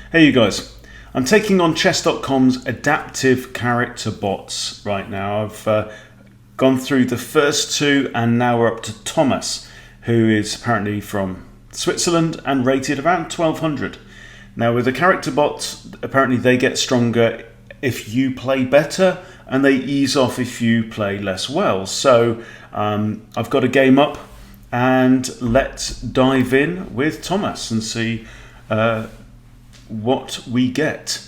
Hey you guys, I'm taking on chess.com's adaptive character bots right now. I've gone through the first two and now we're up to Tomas, who is apparently from Switzerland and rated around 1200. Now with the character bots, apparently they get stronger if you play better and they ease off if you play less well. So I've got a game up and let's dive in with Tomas and see what we get.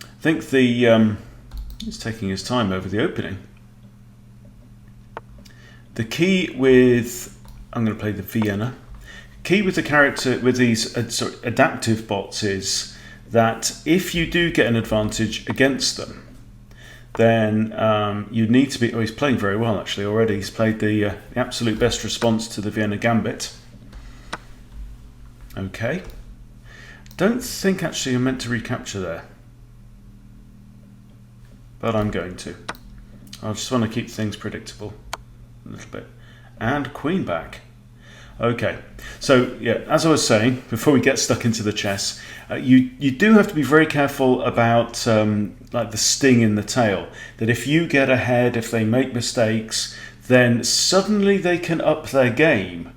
I think he's taking his time over the opening. The key with, I'm going to play the Vienna. Key with the character, with these adaptive bots is that if you do get an advantage against them, then you need to be, he's playing very well actually already. He's played the absolute best response to the Vienna Gambit. Okay. Don't think actually I'm meant to recapture there, but I'm going to. I just want to keep things predictable a little bit. And queen back. Okay, so yeah, as I was saying before we get stuck into the chess, you do have to be very careful about like the sting in the tail. That if you get ahead, if they make mistakes, then suddenly they can up their game.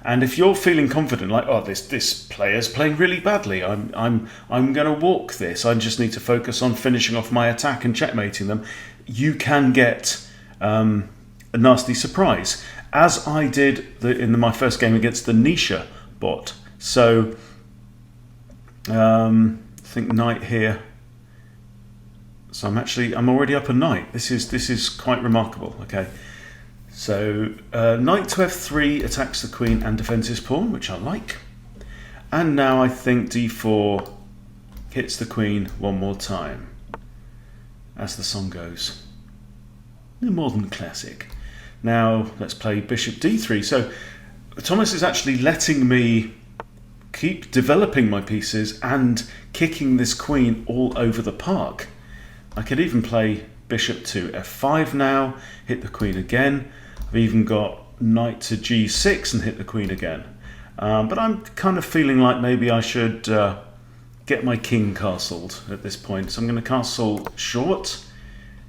And if you're feeling confident, like, oh, this player's playing really badly, I'm going to walk this, I just need to focus on finishing off my attack and checkmating them, you can get a nasty surprise, as I did in my first game against the Nisha bot. So I think knight here. So I'm already up a knight. This is quite remarkable. Okay. So knight to f3 attacks the queen and defends his pawn, which I like. And now I think d4 hits the queen one more time, as the song goes. The modern classic. Now let's play bishop d3. So Tomas is actually letting me keep developing my pieces and kicking this queen all over the park. I could even play bishop to f5 now, hit the queen again. I've even got knight to g6 and hit the queen again. But I'm kind of feeling like maybe I should get my king castled at this point. So I'm going to castle short.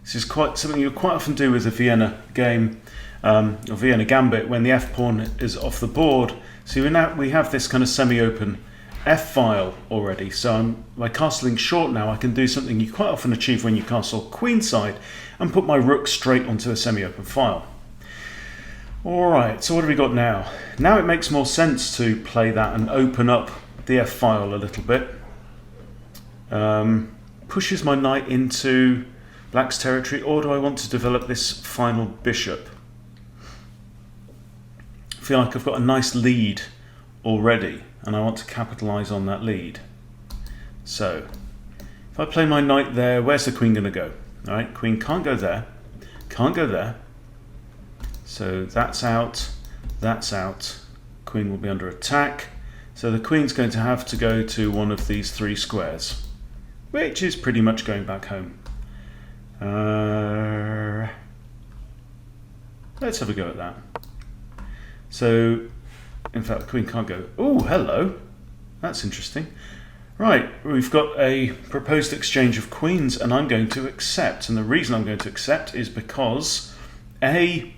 This is quite something you quite often do with a Vienna game, or Vienna Gambit, when the f-pawn is off the board. So we have this kind of semi-open f-file already. So by castling short now, I can do something you quite often achieve when you castle queenside and put my rook straight onto a semi-open file. Alright, so what have we got now? Now it makes more sense to play that and open up the f-file a little bit. Pushes my knight into black's territory, or do I want to develop this final bishop? I feel like I've got a nice lead already and I want to capitalise on that lead. So, if I play my knight there, where's the queen going to go? Alright, queen can't go there, can't go there. So that's out, queen will be under attack. So the queen's going to have to go to one of these three squares, which is pretty much going back home. Let's have a go at that. So, in fact, the queen can't go. Oh, hello. That's interesting. Right, we've got a proposed exchange of queens and I'm going to accept. And the reason I'm going to accept is because A,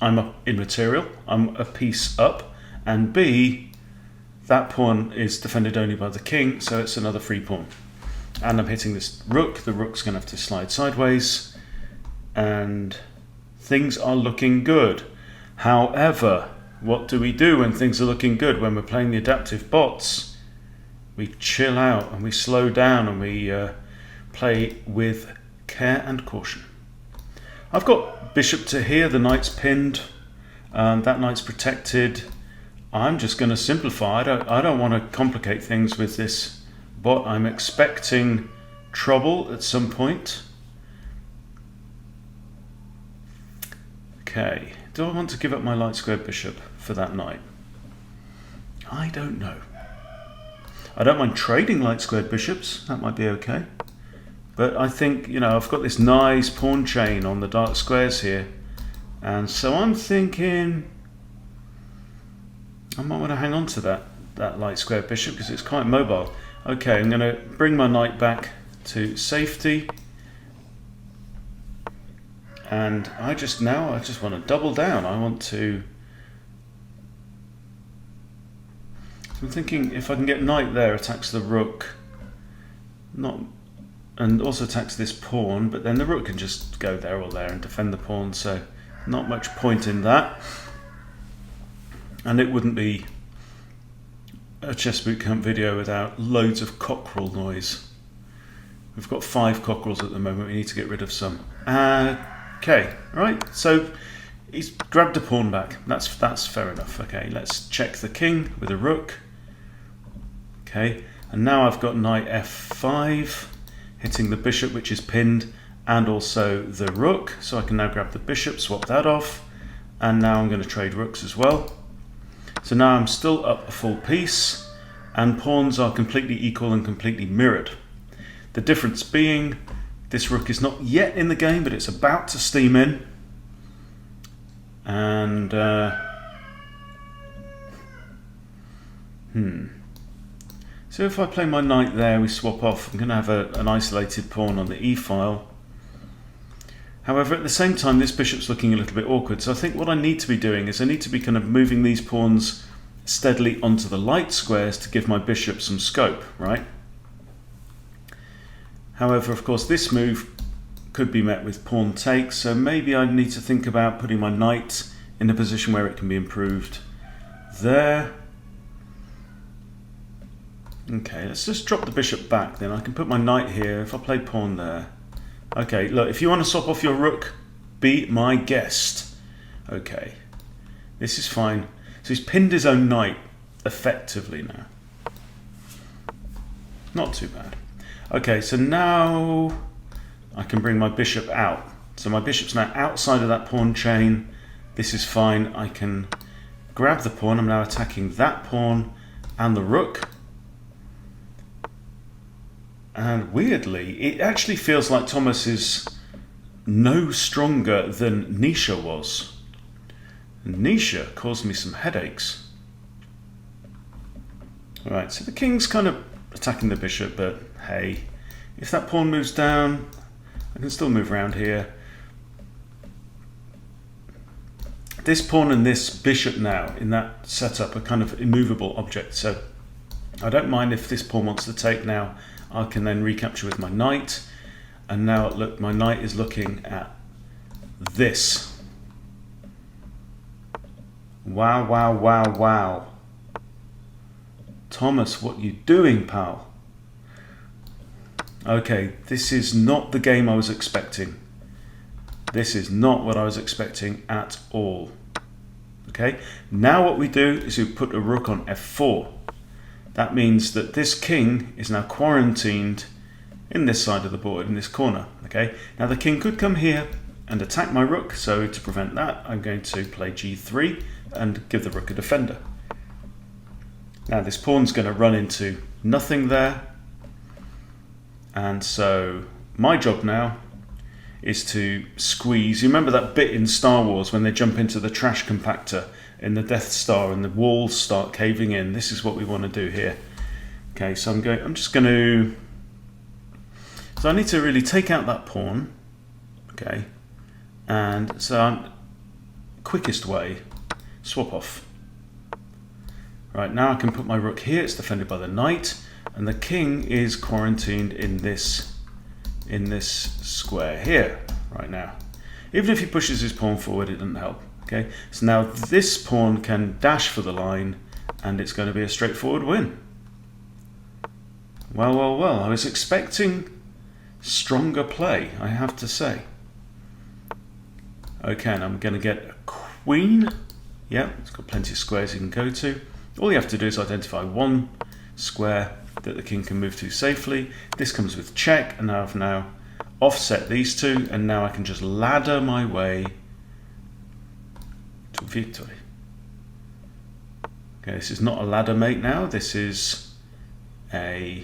I'm up in material, I'm a piece up, and B, that pawn is defended only by the king, so it's another free pawn. And I'm hitting this rook, the rook's going to have to slide sideways, and things are looking good. However, what do we do when things are looking good? When we're playing the adaptive bots, we chill out and we slow down and we play with care and caution. I've got bishop to here, the knight's pinned, that knight's protected. I'm just going to simplify. I don't want to complicate things with this bot. I'm expecting trouble at some point. Okay, do I want to give up my light squared bishop for that knight? I don't know. I don't mind trading light squared bishops, that might be okay. But I think, I've got this nice pawn chain on the dark squares here. And so I'm thinking I might want to hang on to that light square bishop because it's quite mobile. Okay, I'm going to bring my knight back to safety. And I just want to double down. I want to... I'm thinking if I can get knight there, attacks the rook. And also attacks this pawn, but then the rook can just go there or there and defend the pawn, so not much point in that. And it wouldn't be a chess bootcamp video without loads of cockerel noise. We've got 5 cockerels at the moment, we need to get rid of some. Okay, right, so he's grabbed a pawn back. That's fair enough. Okay, let's check the king with a rook. Okay, and now I've got knight f5, hitting the bishop, which is pinned, and also the rook. So I can now grab the bishop, swap that off, and now I'm going to trade rooks as well. So now I'm still up a full piece, and pawns are completely equal and completely mirrored. The difference being, this rook is not yet in the game, but it's about to steam in. And so if I play my knight there, we swap off. I'm going to have an isolated pawn on the e-file. However, at the same time, this bishop's looking a little bit awkward. So I think what I need to be doing is I need to be kind of moving these pawns steadily onto the light squares to give my bishop some scope, right? However, of course, this move could be met with pawn takes, so maybe I need to think about putting my knight in a position where it can be improved there. Okay, let's just drop the bishop back then. I can put my knight here if I play pawn there. Okay, look, if you want to swap off your rook, be my guest. Okay, this is fine. So he's pinned his own knight effectively now. Not too bad. Okay, so now I can bring my bishop out. So my bishop's now outside of that pawn chain. This is fine. I can grab the pawn. I'm now attacking that pawn and the rook. And weirdly, it actually feels like Tomas is no stronger than Nisha was. Nisha caused me some headaches. Alright, so the king's kind of attacking the bishop, but hey, if that pawn moves down, I can still move around here. This pawn and this bishop now in that setup are kind of immovable objects, so I don't mind if this pawn wants to take now. I can then recapture with my knight, and now look, my knight is looking at this. Wow, wow, wow, wow. Tomas, what you doing, pal? Okay, this is not the game I was expecting. This is not what I was expecting at all. Okay, now what we do is we put a rook on f4. That means that this king is now quarantined in this side of the board, in this corner. Okay, now the king could come here and attack my rook, so to prevent that, I'm going to play g3 and give the rook a defender. Now this pawn's going to run into nothing there, and so my job now is to squeeze. You remember that bit in Star Wars when they jump into the trash compactor in the Death Star and the walls start caving in? This is what we want to do here. Okay, so I'm just going to, so I need to really take out that pawn. Okay, and so quickest way, swap off. Right, now I can put my rook here. It's defended by the knight, and the king is quarantined in this square here right now. Even if he pushes his pawn forward, it doesn't help. Okay, so now this pawn can dash for the line, and it's going to be a straightforward win. Well, well, well, I was expecting stronger play, I have to say. Okay, and I'm going to get a queen. Yeah, it's got plenty of squares you can go to. All you have to do is identify one square that the king can move to safely. This comes with check, and I've now offset these two, and now I can just ladder my way to victory. Okay, this is not a ladder mate now. This is a,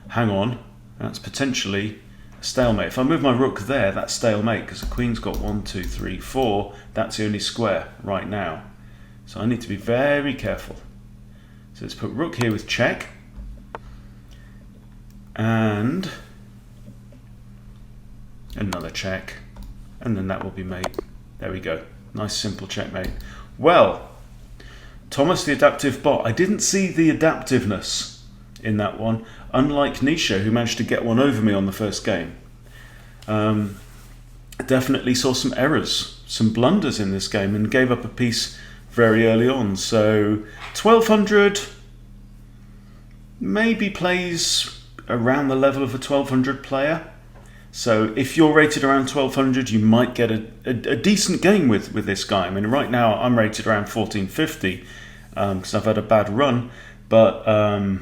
hang on, that's potentially a stalemate. If I move my rook there, that's stalemate, because the queen's got 1, 2, 3, 4. That's the only square right now. So I need to be very careful. So let's put rook here with check. and another check, and then that will be mate. There we go. Nice simple checkmate. Well, Thomas the Adaptive Bot. I didn't see the adaptiveness in that one, unlike Nisha, who managed to get one over me on the first game. Definitely saw some errors, some blunders in this game, and gave up a piece very early on. So 1200 maybe plays around the level of a 1200 player. So if you're rated around 1200, you might get a decent game with this guy. I mean, right now I'm rated around 1450 because I've had a bad run. But I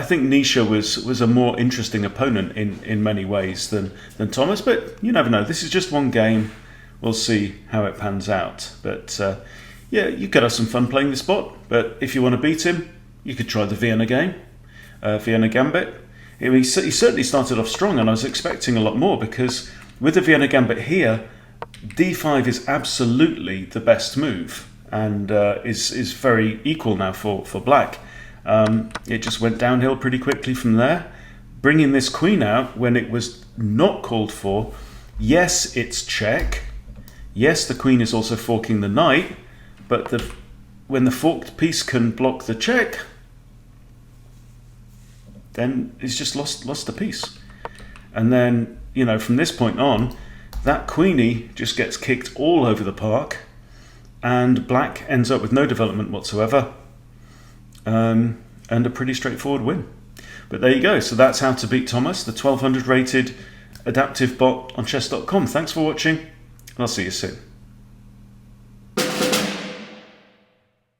think Nisha was a more interesting opponent in many ways than Thomas. But you never know. This is just one game. We'll see how it pans out. But yeah, you could have some fun playing this bot. But if you want to beat him, you could try the Vienna game, Vienna Gambit. He certainly started off strong, and I was expecting a lot more because with the Vienna Gambit here, d5 is absolutely the best move and is very equal now for black. It just went downhill pretty quickly from there. Bringing this queen out when it was not called for. Yes, it's check. Yes, the queen is also forking the knight, but when the forked piece can block the check, then it's just lost a piece. And then, you know, from this point on, that queenie just gets kicked all over the park, and black ends up with no development whatsoever, and a pretty straightforward win. But there you go. So that's how to beat Thomas, the 1200 rated adaptive bot on chess.com. Thanks for watching, and I'll see you soon.